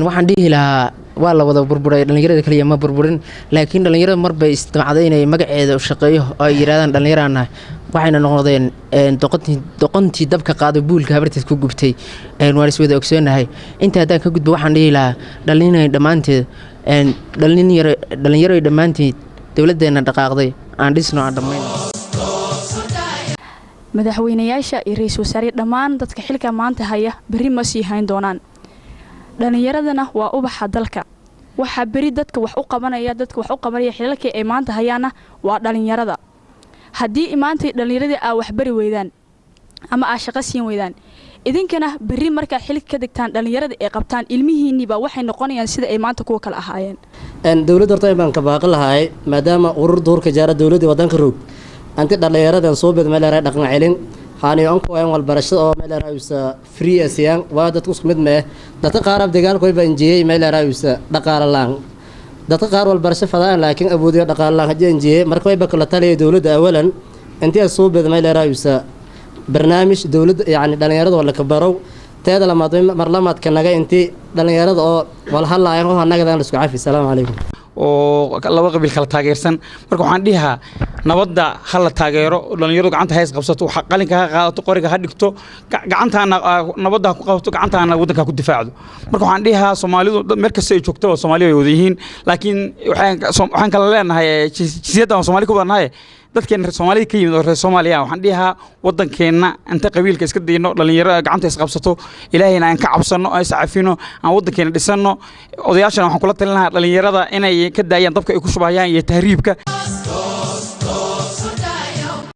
waxaan dhihi lahaa waa la wada burburay dhalinyarada kaliya ma burburin laakiin dhalinyarada marba isticmaaday inay magaceeda u shaqeeyo oo ay yiraahdaan dhalinyarana waxayna noqdeen doqontii dabka qaaday buulka habarteed ku gubtay waan is wada ogsoonahay inta hadaan ka gudbo waxaan dhihi lahaa dhalinyarada dhamaanteed dhalinyarada dhamaanteed dawladeena dhaqaaqday aan dhisno aan dhamayn madaxweynayaasha iyo ra'iisul wasaare dhamaan dadka xilka maanta haya bari ma sii hayn doonaan dhalinyaradana waa ubaxa dalka waxa bari dadka wax u qabanaya xilalka ay maanta hayaana waa dhalinyarada haddii imaantay dhalinyaradii aa wax bari weydaan ama aa shaqo siin weydaan idinkana bari markaa xilka ka degtaan dhalinyarada ay qabtaan ilmihiinniba waxay noqonayaan sida ay maanta kuwa kale ahaayeen dawladda horta baan ka baaqi lahay maadaama urur doorka jaara dawladda wadanka roog anti dhalinyaradan soo bad meel ay dhaqan celin haani anku ay wal barashada oo meel ay free asiyaan waa dadku isku mid ma dadka qaar ab dagaalku ay banjiyay meel ay dhaqaalaan dadka qaar wal barasho fadaan laakiin awoodiyo dhaqaalaan hajanjiyay marka way bakala taliyay dawladda awalan intii soo bad meel ay barnaamij dawladda yaani dhalinyarada wala ka baro teeda marlamaad ka naga intii dhalinyarada oo wal halaayeen oo anagada isku caafi salaamu calaykum oo laba qabiil kala taageersan marka waxaan dhihaa nabadda hal la taageero dhalinyaradu gacanta hays qabsato waxa qalinka ka qaadato qoriga ha dhigto gacantaana nabadda ku qabto gacantaana wadanka ku difaacdo marka waxaan dhihaa Soomaalidu meel kasta ay joogto Soomaaliya ay wada yihiin laakiin waxaan kala leenahay jinsiyadda Soomaali ku badanahay dadkeena Soomaaliya ka yimid oo reer Soomaaliya waxaan dhihaa wadankeena inta qabiilka iska diino dhalinyarada gacanta is qabsato ilaahayna aan ka cabsano ay sacafino aan wadankeena dhisano odayaashana waxaan kula talinayaa dhalinyarada inay ka daayaan dabka ay ku shubayaan iyo tahriibka